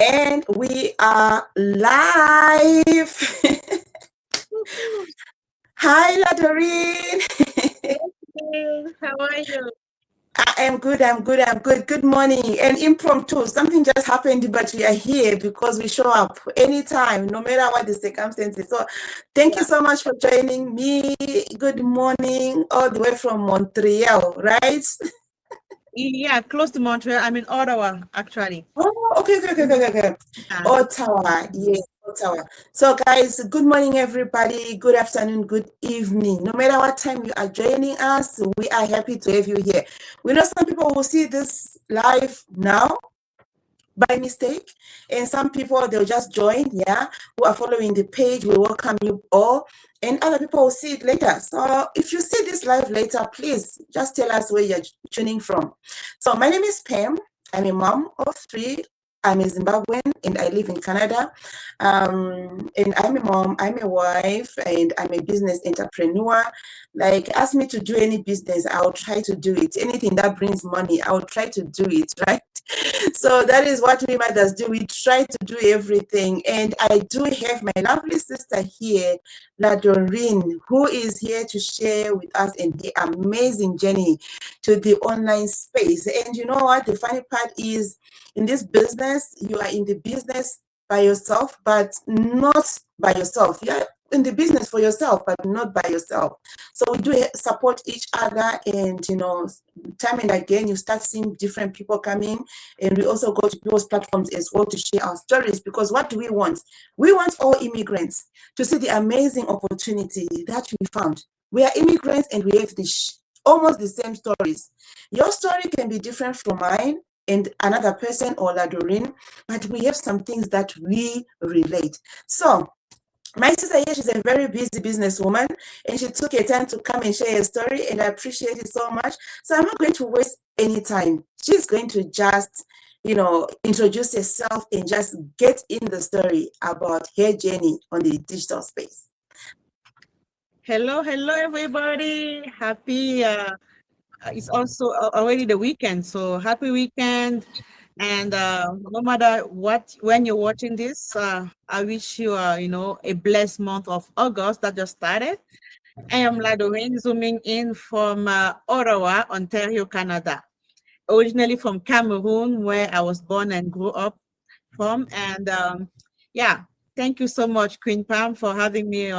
And we are live. Hi, Ladorine. How are you? I am good. Good morning. And impromptu, something just happened, but we are here because we show up anytime, no matter what the circumstances. So thank you so much for joining me. Good morning, all the way from Montreal, right? Yeah, close to Montreal. I'm in Ottawa, actually. Oh, okay. Ottawa, yes, Ottawa. So, guys, good morning, everybody. Good afternoon, good evening. No matter what time you are joining us, we are happy to have you here. We know some people will see this live now by mistake, and some people they'll just join, who are following the page. We welcome you all, and other people will see it later. So, if you see this live later, please just tell us where you're tuning from. So, my name is Pam. I'm a mom of three. I'm a Zimbabwean and I live in Canada. And I'm a mom, I'm a wife, and I'm a business entrepreneur. Like, ask me to do any business, I'll try to do it. Anything that brings money, I'll try to do it, right? So that is what we mothers do. We try to do everything. And I do have my lovely sister here, Ladorine, who is here to share with us in the amazing journey to the online space. And you know what? The funny part is, in this business, you are in the business by yourself, but not by yourself. You're in the business for yourself, but not by yourself. So we do support each other, and time and again, you start seeing different people coming, and we also go to people's platforms as well to share our stories. Because what do we want? We want all immigrants to see the amazing opportunity that we found. We are immigrants, and we have almost the same stories. Your story can be different from mine and another person or Ladorine, but we have some things that we relate. So my sister here, she's a very busy businesswoman, and she took her time to come and share her story, and I appreciate it so much. So I'm not going to waste any time. She's going to just, introduce herself and just get in the story about her journey on the digital space. Hello, everybody. Happy. It's also already the weekend, so happy weekend. And no matter when you're watching this, I wish you, a blessed month of August that just started. I am Ladorine, zooming in from Ottawa, Ontario, Canada. Originally from Cameroon, where I was born and grew up from. And thank you so much, Queen Pam, for having me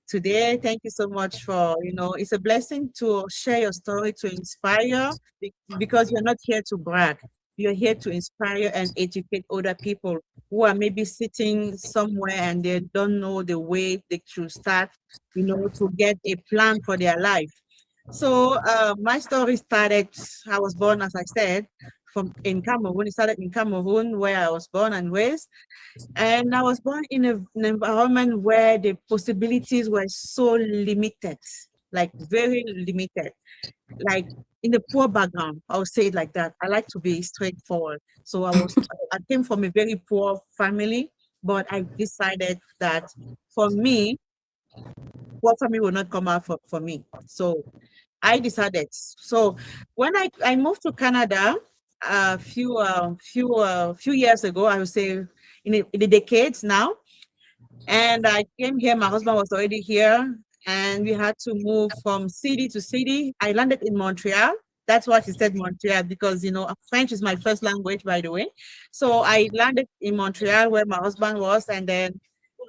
today. Thank you so much for, it's a blessing to share your story, to inspire, because you're not here to brag. You're here to inspire and educate other people who are maybe sitting somewhere and they don't know the way they should start, to get a plan for their life. So my story started, I was born, as I said, in Cameroon. It started in Cameroon, where I was born and raised. And I was born in an environment where the possibilities were so limited, like very limited, like in a poor background. I would say it like that. I like to be straightforward. So I came from a very poor family, but I decided that for me, poor family will not come out for me. So I decided. So when I moved to Canada a few years ago, I would say in the decades now, and I came here. My husband was already here, and we had to move from city to city. I landed in Montreal. That's why she said Montreal, because French is my first language, by the way. So I landed in Montreal, where my husband was, and then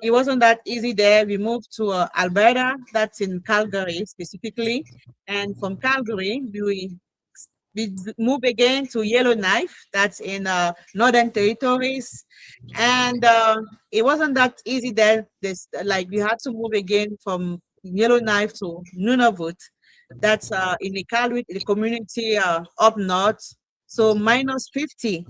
it wasn't that easy there. We moved to Alberta, that's in Calgary specifically. And from Calgary, we moved again to Yellowknife, that's in Northern Territories. And it wasn't that easy there. We had to move again from Yellowknife to Nunavut. That's in the community up north. So -50.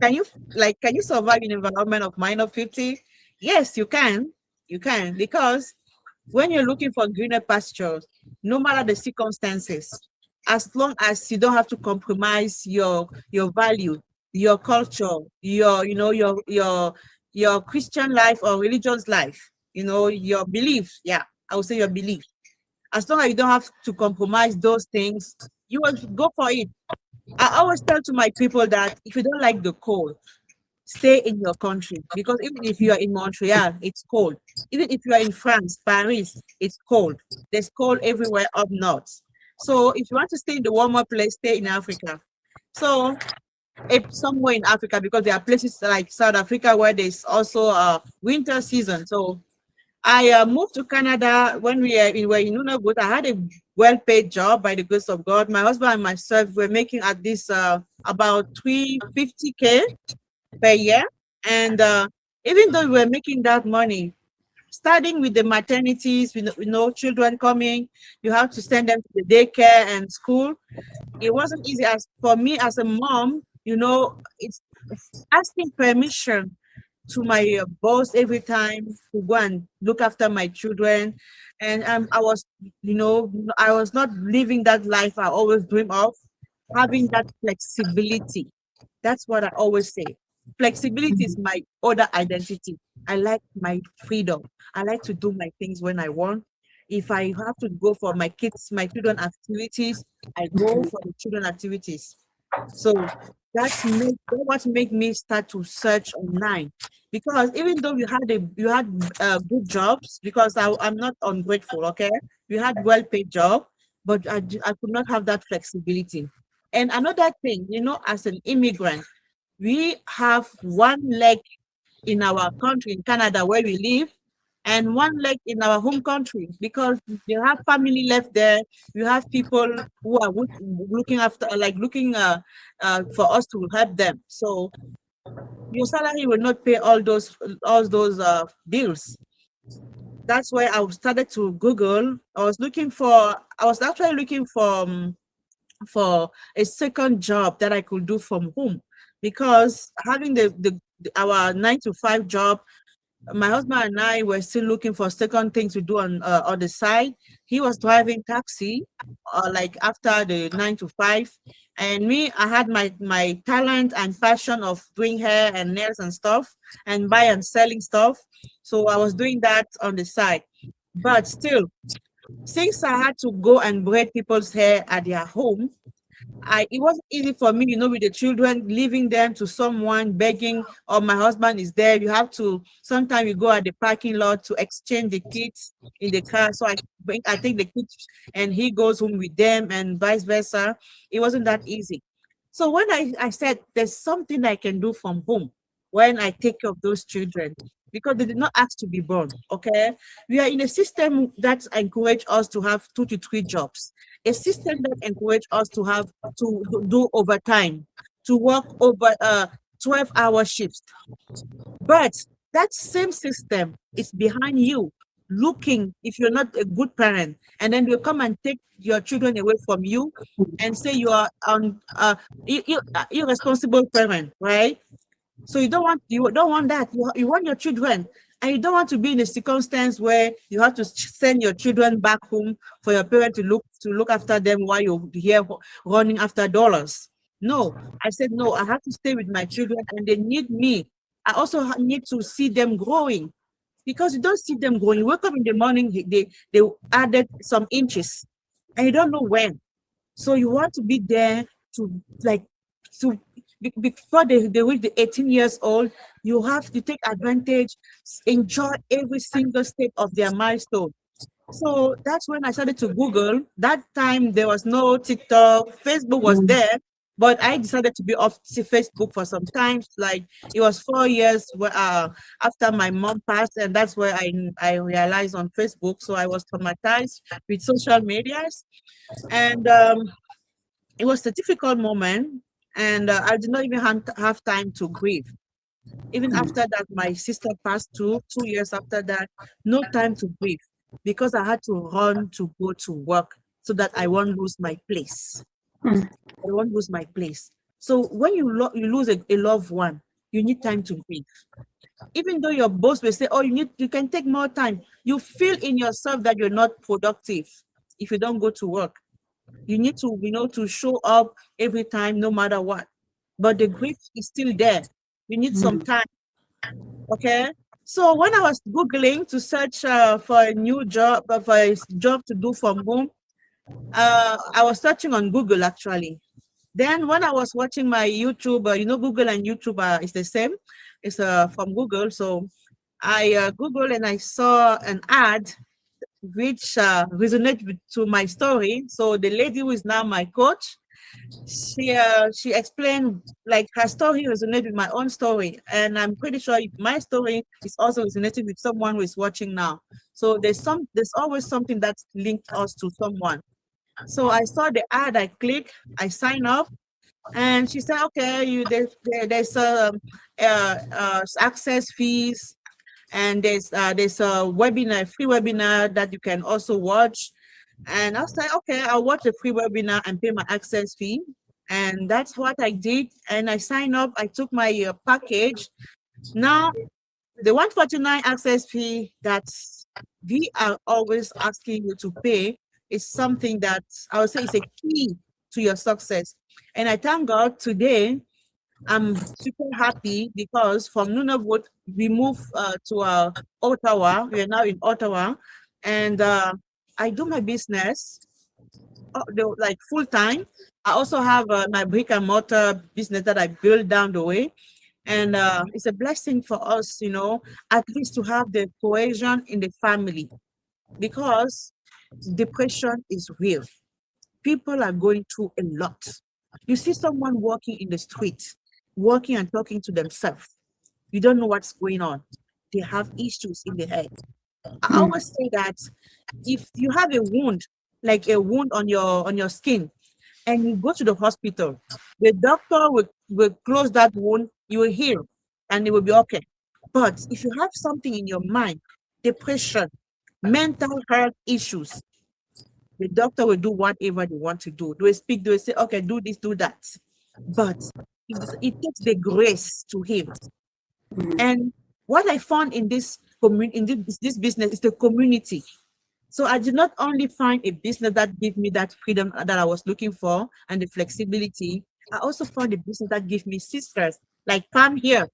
Can you survive in an environment of -50? Yes, you can. You can, because when you're looking for greener pastures, no matter the circumstances, as long as you don't have to compromise your value, your culture, your Christian life or religious life, your beliefs. Yeah, I would say your belief. As long as you don't have to compromise those things, you will go for it. I always tell to my people that if you don't like the cold, stay in your country, because even if you are in Montreal, it's cold. Even if you are in France, Paris, it's cold. There's cold everywhere up north. So if you want to stay in the warmer place, stay in Africa. So somewhere in Africa, because there are places like South Africa where there's also a winter season. So I moved to Canada when were in Nunavut. I had a well-paid job by the grace of God. My husband and myself were making at this about 350K per year. And even though we were making that money, starting with the maternities, children coming, you have to send them to the daycare and school. It wasn't easy as for me as a mom, it's asking permission to my boss every time to go and look after my children. And I was not living that life I always dream of, having that flexibility. That's what I always say. Flexibility is my other identity. I like my freedom. I like to do my things when I want. If I have to go for my children activities, I go for the children activities. So what made me start to search online, because even though you had good jobs, because I'm not ungrateful, okay, you had well-paid job, but I could not have that flexibility. And another thing, as an immigrant, we have one leg in our country, in Canada, where we live, and one leg in our home country, because you have family left there. You have people who are looking after, looking for us to help them. So your salary will not pay all those bills. That's why I started to Google. I was actually looking for a second job that I could do from home, because having our 9 to 5 job, my husband and I were still looking for second thing to do on the side. He was driving taxi, after the 9 to 5, and me, I had my talent and passion of doing hair and nails and stuff, and buy and selling stuff. So I was doing that on the side, but still, since I had to go and braid people's hair at their home, it wasn't easy for me, with the children, leaving them to someone begging, or my husband is there. You have to, sometimes you go at the parking lot to exchange the kids in the car. So I take the kids and he goes home with them, and vice versa. It wasn't that easy. So when I said there's something I can do from home when I take care of those children, because they did not ask to be born, okay? We are in a system that encourage us to have 2 to 3 jobs, a system that encourage us to do overtime, to work over 12-hour shifts. But that same system is behind you, looking if you're not a good parent, and then they'll come and take your children away from you and say you are irresponsible parent, right? So you don't want that. You want your children, and you don't want to be in a circumstance where you have to send your children back home for your parent to look after them while you're here running after dollars. No, I said no. I have to stay with my children, and they need me. I also need to see them growing, because you don't see them growing. You wake up in the morning, they added some inches, and you don't know when. So you want to be there to before they reach the 18 years old. You have to take advantage, enjoy every single step of their milestone. So that's when I started to Google. That time there was no TikTok, Facebook was there, but I decided to be off Facebook for some time. Like, it was 4 years after my mom passed, and that's where I realized on Facebook. So I was traumatized with social medias, and it was a difficult moment, and I did not even have time to grieve. Even after that, my sister passed 2 years after that, no time to grieve, because I had to run to go to work so that I won't lose my place. I won't lose my place. So when you lose a loved one, you need time to grieve. Even though your boss will say, oh, you can take more time, you feel in yourself that you're not productive if you don't go to work. You need to, to show up every time, no matter what. But the grief is still there. You need some time. Okay. So when I was Googling to search for a new job, for a job to do from home, I was searching on Google actually. Then when I was watching my YouTube, Google and YouTube is the same. It's from Google. So I Google and I saw an ad which resonated to my story. So the lady who is now my coach, she explained like her story resonated with my own story, and I'm pretty sure my story is also resonating with someone who is watching now. So there's always something that linked us to someone. So I saw the ad, I click, I sign up, and she said, okay, there's access fees, and there's a webinar, free webinar that you can also watch. And I was like, okay, I'll watch the free webinar and pay my access fee. And that's what I did. And I signed up. I took my package. Now, the 149 access fee that we are always asking you to pay is something that I would say is a key to your success. And I thank God today I'm super happy because from Nunavut, we moved to Ottawa. We are now in Ottawa. And I do my business like full time. I also have my brick and mortar business that I built down the way. And it's a blessing for us, at least to have the cohesion in the family, because depression is real. People are going through a lot. You see someone walking in the street, walking and talking to themselves. You don't know what's going on. They have issues in the head. I always say that if you have a wound, like a wound on your skin, and you go to the hospital, the doctor will close that wound, you will heal, and it will be okay. But if you have something in your mind, depression, mental health issues, the doctor will do whatever they want to do. They will speak, they will say, okay, do this, do that. But it takes the grace to heal. And what I found in this this business is the community. So I did not only find a business that gave me that freedom that I was looking for and the flexibility, I also found a business that gave me sisters, like Pam here.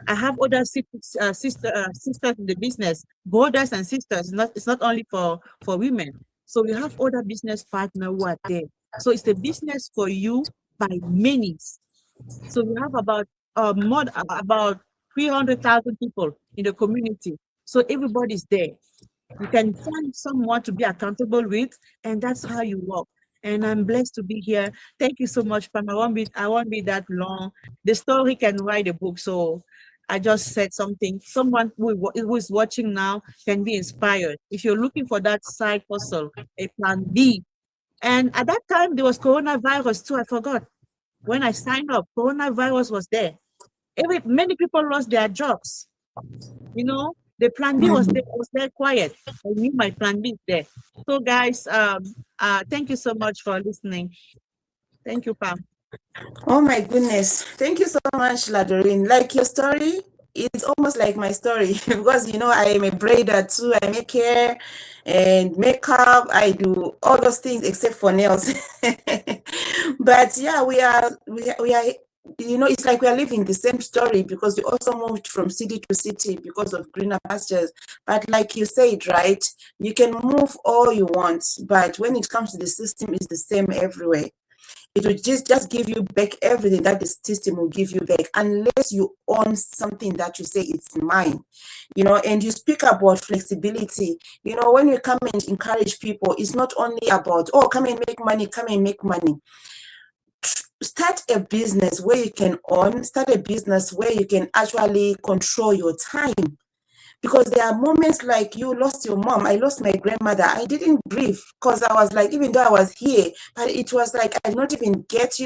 I have other sisters in the business, brothers and sisters. It's not only for women. So we have other business partners who are there. So it's a business for you by many. So we have about 300,000 people in the community. So everybody's there. You can find someone to be accountable with, and that's how you work. And I'm blessed to be here. Thank you so much, Pam. I won't be that long. The story can write a book. So I just said something. Someone who is watching now can be inspired. If you're looking for that side hustle, a plan B. And at that time, there was coronavirus too. I forgot. When I signed up, coronavirus was there. Many people lost their jobs. The plan B was there quiet. I knew my plan B is there. So guys, thank you so much for listening. Thank you, Pam. Oh my goodness. Thank you so much, Ladorine. Like your story, it's almost like my story because I am a braider too. I make hair and makeup. I do all those things except for nails. But yeah, we are it's like we are living the same story because we also moved from city to city because of greener pastures. But like you said, right, you can move all you want, but when it comes to the system, it's the same everywhere. It will just give you back everything that the system will give you back, unless you own something that you say it's mine. And you speak about flexibility. When you come and encourage people, it's not only about, oh, come and make money, come and make money. Start a business where you can own, start a business where you can actually control your time. Because there are moments like you lost your mom, I lost my grandmother. I didn't grieve because I was like, even though I was here, but it was like I did not even get,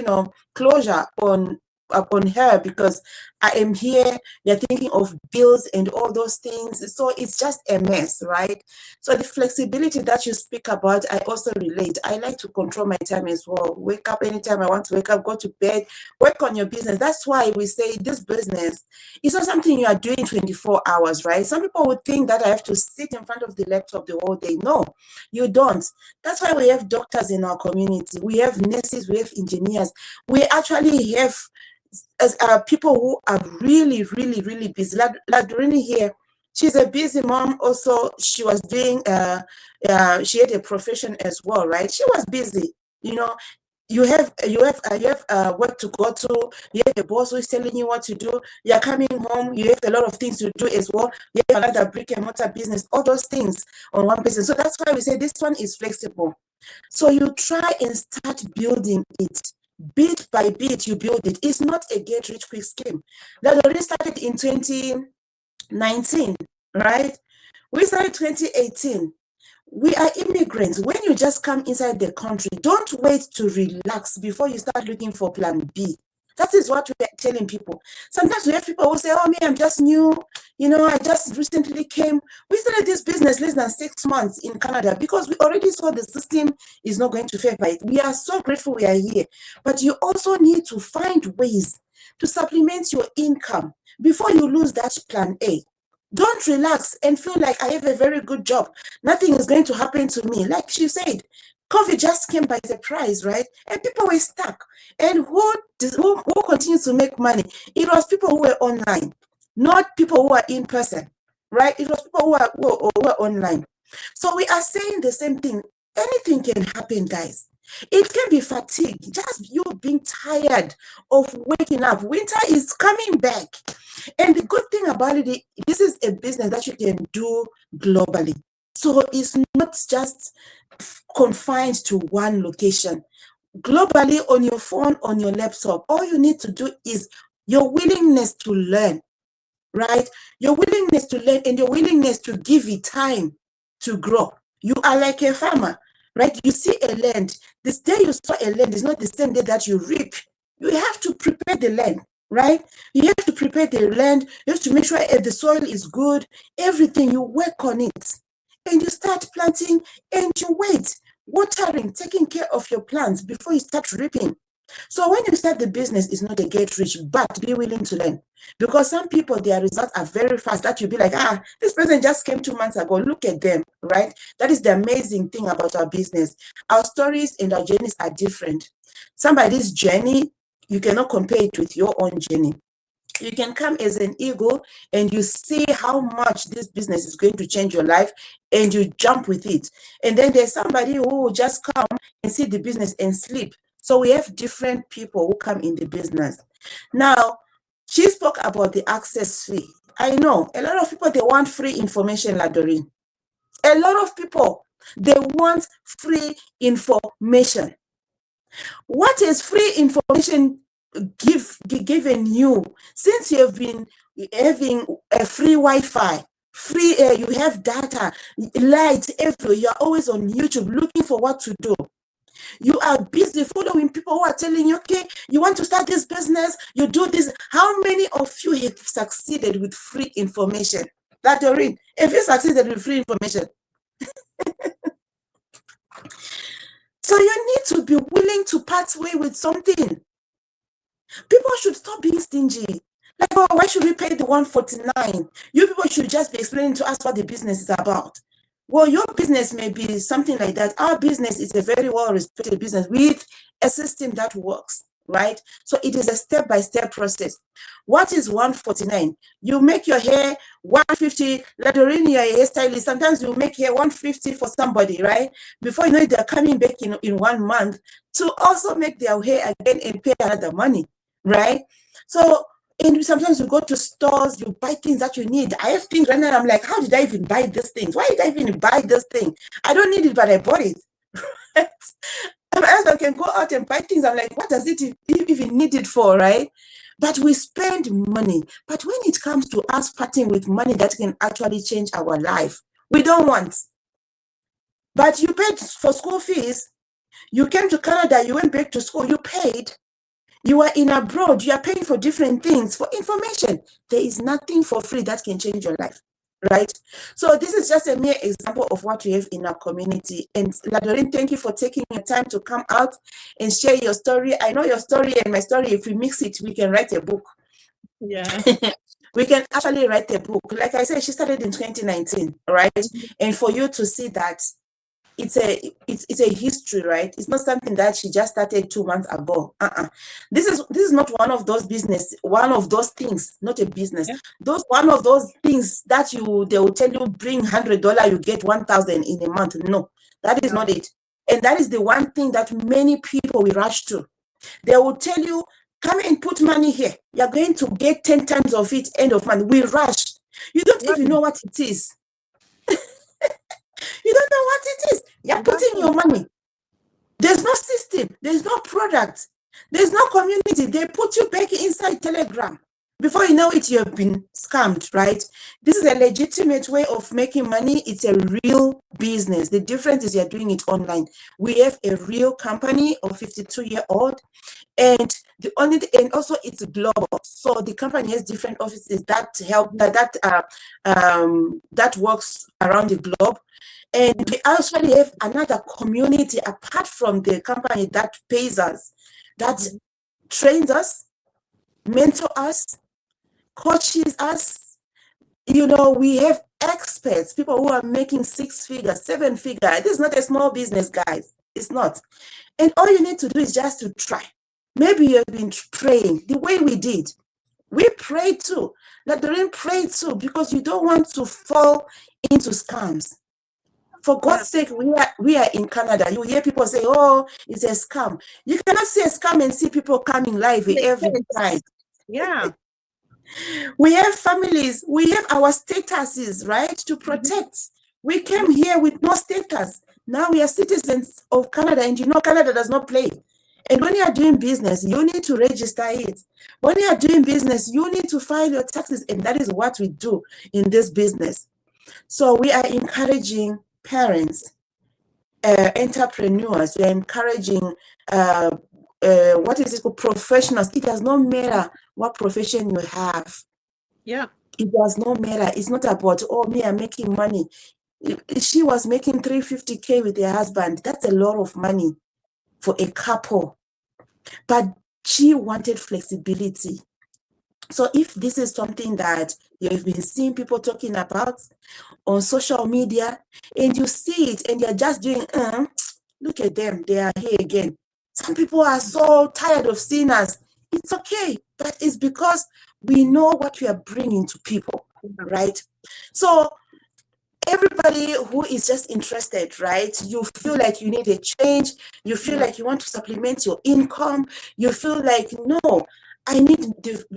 closure upon her because I am here. You're thinking of bills and all those things. So it's just a mess, right? So the flexibility that you speak about, I also relate. I like to control my time as well. Wake up anytime I want to wake up, go to bed, work on your business. That's why we say this business is not something you are doing 24 hours, right? Some people would think that I have to sit in front of the laptop the whole day. No, you don't. That's why we have doctors in our community. We have nurses, we have engineers. We actually have people who are really, really, really busy. Ladorine here, she's a busy mom. Also, she was doing, she had a profession as well, right? She was busy, you have work to go to. You have a boss who is telling you what to do. You're coming home. You have a lot of things to do as well. You have another brick and mortar business. All those things on one business. So that's why we say this one is flexible. So you try and start building it. Bit by bit, you build it. It's not a get rich quick scheme. That already started in 2019, right? We started 2018. We are immigrants. When you just come inside the country, don't wait to relax before you start looking for plan B. That is what we are telling people. Sometimes we have people who say, oh, me, I'm just new. I just recently came. We started this business less than 6 months in Canada because we already saw the system is not going to favor it. We are so grateful we are here. But you also need to find ways to supplement your income before you lose that plan A. Don't relax and feel like I have a very good job. Nothing is going to happen to me. Like she said, COVID just came by surprise, right? And people were stuck. And who continues to make money? It was people who were online, not people who are in person, right? It was people who were online. So we are saying the same thing. Anything can happen, guys. It can be fatigue, just you being tired of waking up. Winter is coming back. And the good thing about it, this is a business that you can do globally. So it's not just confined to one location. Globally, on your phone, on your laptop, all you need to do is your willingness to learn, right? Your willingness to learn and your willingness to give it time to grow. You are like a farmer, right? You see a land. This day you saw a land is not the same day that you reap. You have to prepare the land, right? You have to prepare the land. You have to make sure the soil is good. Everything, you work on it. And you start planting and you wait, watering, taking care of your plants before you start reaping. So when you start the business, it's not a get rich, but be willing to learn. Because some people, their results are very fast that you'll be like, this person just came 2 months ago. Look at them, right? That is the amazing thing about our business. Our stories and our journeys are different. Somebody's journey, you cannot compare it with your own journey. You can come as an eagle and you see how much this business is going to change your life and you jump with it. And then there's somebody who will just come and see the business and sleep. So we have different people who come in the business. Now, she spoke about the access fee. I know a lot of people, they want free information, Ladorine. A lot of people, they want free information. What is free information given you since you have been having a free Wi-Fi, free you have data, light everywhere, you're always on YouTube looking for what to do. You are busy following people who are telling you, okay, you want to start this business, you do this. How many of you have succeeded with free information? Ladorine, have you succeeded with free information? So you need to be willing to part way with something. People should stop being stingy. Like, oh, why should we pay the 149? You people should just be explaining to us what the business is about. Well, your business may be something like that. Our business is a very well-respected business with a system that works, right? So it is a step-by-step process. What is 149? You make your hair 150. Ladorine, you're a hairstylist. Sometimes you make hair 150 for somebody, right? Before you know it, they're coming back in 1 month to also make their hair again and pay another money, right? So, and sometimes you go to stores, you buy things that you need. I have things right now, I'm like, how did I even buy these things? Why did I even buy this thing? I don't need it, but I bought it. My husband can go out and buy things. I'm like, what does it even need it for, right? But we spend money. But when it comes to us parting with money that can actually change our life, we don't want. But you paid for school fees. You came to Canada, you went back to school, you paid. You are in abroad, you are paying for different things, for information. There is nothing for free that can change your life, right? So this is just a mere example of what we have in our community. And Ladorine, thank you for taking your time to come out and share your story. I know your story and my story, if we mix it, we can write a book. Yeah. We can actually write a book. Like I said, she started in 2019, right? And for you to see that, it's a history, right? It's not something that she just started 2 months ago. This is not one of those things, not a business. Yeah. One of those things that they will tell you bring $100, you get 1,000 in a month. No, that is not it. And that is the one thing that many people will rush to. They will tell you, come and put money here. You're going to get 10 times of it, end of month. We rush. You don't even know what it is. You don't know what it is. You're putting your money. There's no system. There's no product. There's no community. They put you back inside Telegram. Before you know it, you have been scammed, right? This is a legitimate way of making money. It's a real business. The difference is you're doing it online. We have a real company of 52-year-old, and also it's global. So the company has different offices that help that works around the globe. And we actually have another community apart from the company that pays us, that trains us, mentor us, coaches us. You know, we have experts, people who are making 6 figures, 7 figures. This is not a small business, guys. It's not. And all you need to do is just to try. Maybe you have been praying the way we did. We prayed too. Ladorine prayed too, because you don't want to fall into scams. For God's sake, we are in Canada. You hear people say, oh, it's a scam. You cannot see a scam and see people coming live every time. Yeah. We have families. We have our statuses, right, to protect. We came here with no status. Now we are citizens of Canada, and you know Canada does not play. And when you are doing business, you need to register it. When you are doing business, you need to file your taxes, and that is what we do in this business. So we are encouraging parents, entrepreneurs. We are encouraging what is it called, professionals. It does not matter what profession you have. Yeah. It does not matter. It's not about, oh, me, I'm making money. She was making $350K with her husband. That's a lot of money for a couple. But she wanted flexibility. So if this is something that you've been seeing people talking about on social media, and you see it and you're just doing, look at them, they are here again. Some people are so tired of seeing us. It's okay, but it's because we know what we are bringing to people, right? So everybody who is just interested, right? You feel like you need a change. You feel like you want to supplement your income. You feel like, no, I need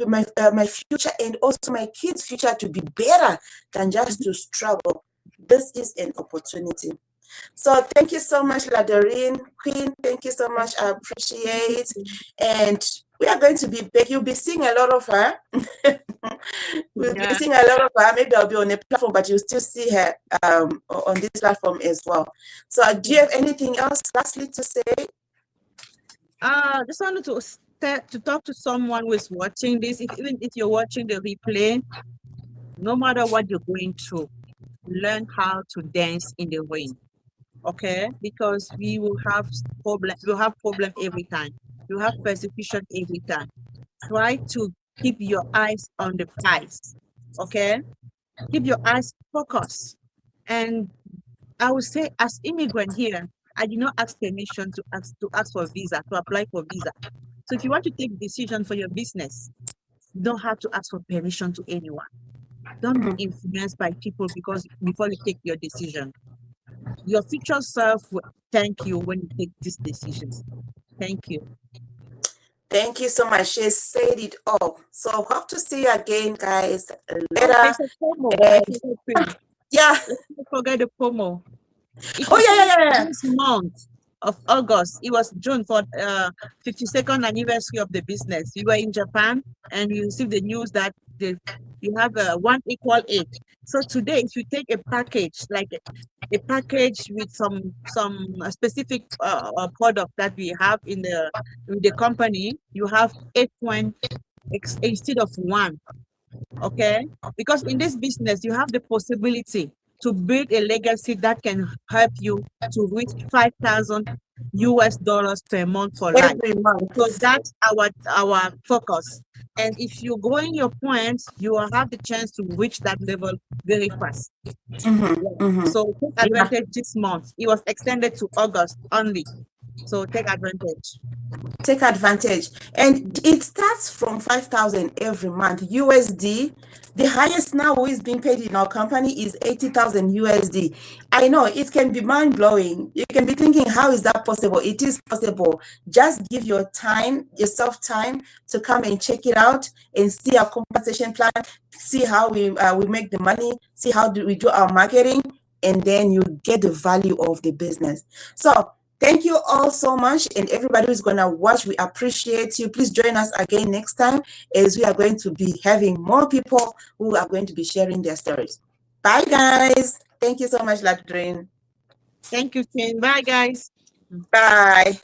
my future and also my kids' future to be better than just to struggle. This is an opportunity. So thank you so much, Ladorine, Queen. Thank you so much. I appreciate. And we are going to be back. You'll be seeing a lot of her. We'll be seeing a lot of her. Maybe I'll be on a platform, but you'll still see her on this platform as well. So do you have anything else lastly to say? Just wanted to talk to someone who is watching this. Even if you're watching the replay, no matter what you're going through, learn how to dance in the rain. Okay, because we will have problem. We'll have problem every time. You have persecution every time. Try to keep your eyes on the prize. Okay, keep your eyes focused. And I would say, as immigrant here, I did not ask permission to ask for visa, to apply for visa. So if you want to take decision for your business, you don't have to ask for permission to anyone. Don't be influenced by people before you take your decision. Your future self will thank you when you take these decisions. Thank you. Thank you so much. She said it all. So hope to see you again, guys, later. There's a promo. Yeah. Let's not forget the promo. Yeah. This month of August, it was June for 52nd anniversary of the business. We were in Japan and we received the news that you have 1 = 8. So today, if you take a package, like a package with some specific product that we have in the company, you have 8 points instead of 1. Okay, because in this business you have the possibility to build a legacy that can help you to reach $5,000 per month for life. Every month. So that's our focus. And if you grow in your points, you will have the chance to reach that level very fast. So take advantage this month. It was extended to August only. So take advantage. Take advantage. And it starts from 5,000 every month USD. The highest now who is being paid in our company is 80,000 USD. I know it can be mind blowing. You can be thinking, how is that possible? It is possible. Just give yourself time to come and check it out and see our compensation plan, see how we make the money, see how do we do our marketing, and then you get the value of the business. So thank you all so much, and everybody who's going to watch, we appreciate you. Please join us again next time, as we are going to be having more people who are going to be sharing their stories. Bye, guys. Thank you so much, Ladorine. Thank you, Shane. Bye, guys. Bye.